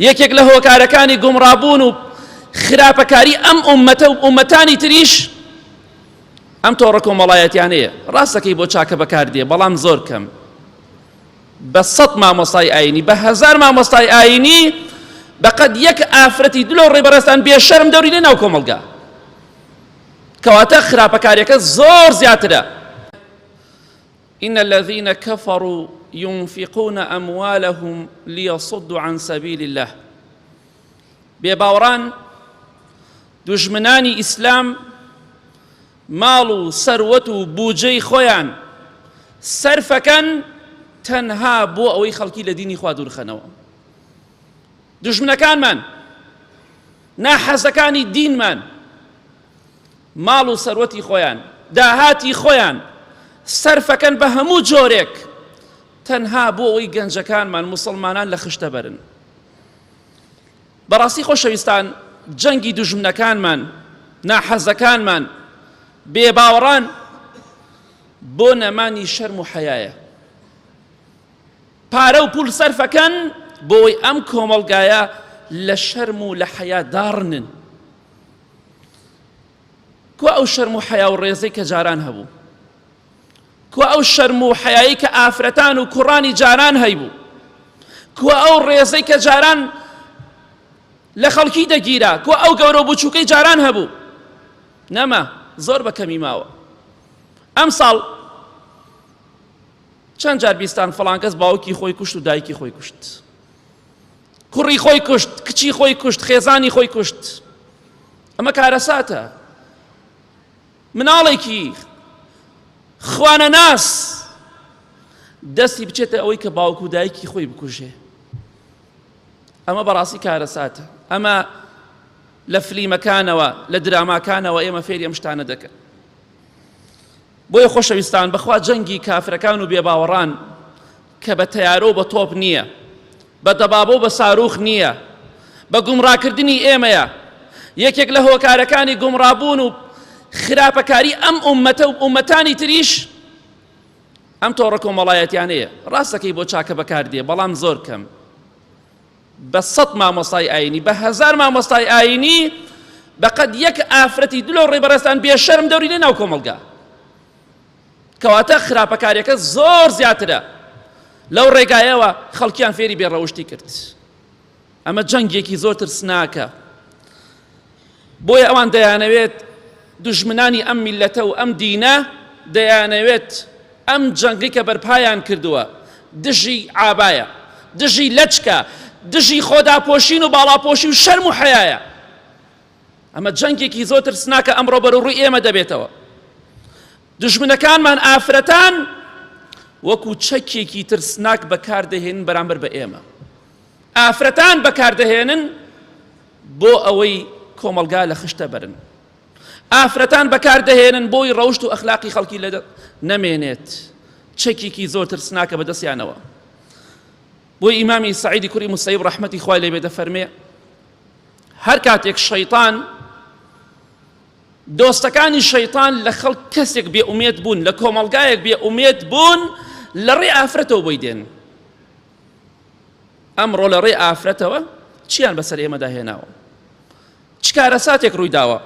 یەکێک لە هۆکارەکانی گومڕابوون و خراپەکاری ئەم ئومەتە و ئومەتانی تریش ئەم تۆڕە کۆمەڵایەتیانەیە. ڕاستەکەی بۆ چاکە بەکاردێ، بەڵام زۆر کەم. بە 100 مامۆستای ئاینی، بە 1000 مامۆستای ئاینی بەقەد یەک ئافرەتی دلۆ ڕێبەرستان بێشەرم دەوری لێ ناو کۆمەلگا، کەواتە خراپەکاریەکە زۆر زیاترە. إن الذين كفروا ينفقون أموالهم ليصدوا عن سبيل الله. بێباوەڕان دوژمنانی ئیسلام ماڵ و سەروەت و بوجەی خۆیان سەرفەکەن تەنها بۆ ئەوەی خەڵکی لە دینی خوا دوورخەنەوە. دوژمنەکانمان، ناحەزەکانی دینمان، ماڵ و سەروەتی خۆیان، داهاتی خۆیان سەرفەکەن بە هەموو جۆرێک تەنها بۆ ئەوەی گەنجەکانمان موسڵمانان لە خشتە بەرن. بەڕاستی خۆشەویستان، جەنگی دوژمنەکانمان، ناحەزەکانمان بێباوەڕان بۆ نەمانی شەرم و حەیایە. پارە و پول سەرفەکەن بۆی ئەم کۆمەڵگایە لە شەرم و لە حەیا داڕنن. کو ئەو شەرم و حەیا و ڕێزەی کە جاران هەبوو، کو ئەو شەرم و حەیایی کە ئافرەتان و کوڕانی جاران هەیبوو، کو ئەو ڕێزەی کە جاران لە خەڵکی دەگیرا، کو ئەو گەورە بچووکەی جاران هەبوو. نەما، زۆر بەکەمی ماوە. ئەم ساڵ چەند جار بیستان فڵان کەس باوکی خۆی کوشت و دایکی خۆی کوشت، کوڕی خۆی کوشت، کچی خۆی کوشت، خێزانی خۆی کوشت. ئەمە کارەساتە. مناڵێکی خوانە ناس دەستی بچێتە ئەوەی کە باوک و دایکی خۆی بکوژێ. ئەمە بەڕاستی کارەساتە. ئەمە لە فلیمەکانەوە، لە دراماکانەوە ئێمە فێری ئەم شتانە دەکەن. بۆیە خۆشەویستان، بەخوا جەنگی کافرەکان و بێباوەڕان کە بە تەیارە و بە تۆپ نییە، بە دەبابە و بە ساروخ نییە، بە گومڕاکردنی ئێمەیە. یەکێک لە هۆکارەکانی گومڕابوون و خراپەکاری ئەم ئومەتە و ئومەتانی تریش ئەم تۆڕە کۆمەڵایەتیانەیە. ڕاستەکەی بۆ چاکە بەکاردێ، بەڵام زۆر کەم. بە 100 مامۆستای ئاینی، بە 1000 مامۆستای ئاینی بەقەد یەک ئافرەتی دلۆ ڕێبەرستان بێشەرم دەوری لێ ناو کۆمەلگا، کەواتە خراپەکاریەکە زۆر زیاترە. لەو ڕێگایەوە خەڵکیان فێری بێڕەوشتی کرد. ئەمە جەنگێکی زۆر ترسناکە. بۆیە ئەوان دەیانەوێت دوژمنانی ئەم میلەتە و ئەم دینە دەیانەوێت ئەم جەنگی کە بەرپایان کردووە، دژی ئابایە، دژی لەچکە، دژی خۆداپۆشین و باڵاپۆشی و شەرم و حەیایە. ئەمە جەنگێکی زۆر ترسناکە ئەمڕۆ بەروڕووی ئێمە دەبێتەوە. دوژمنەکانمان ئافرەتان وەکو چەکێکی ترسناک بەکاردەهێنن بەرامبەر بە ئێمە. ئافرەتان بەکاردەهێنن بۆ ئەوەی کۆمەلگا لە خشتە بەرن. ئافرەتان بەکاردەهێنن بۆی ڕەوشت و ئەخلاقی خەڵکی لە نەمێنێت. چەکێکی زۆر ترسناکە بەدەستیانەوە. بۆی ئیمامی سەعیدی کوڕی موسەیب ڕەحمەتی خوای لێ بێ دەفەرمێ، هەر کاتێک شەیطان، دۆستەکانی شەیطان لە خەڵک کەسێک بێئومێد بوون، لە کۆمەڵگایەک بێئومێد بوون، لە ڕێ ئافرەتەوە بۆی دێن. ئەمڕۆ لە ڕێ ئافرەتەوە چیان بەسەر ئێمەدا هێناوە؟ چ کارەساتێک ڕووی داوە؟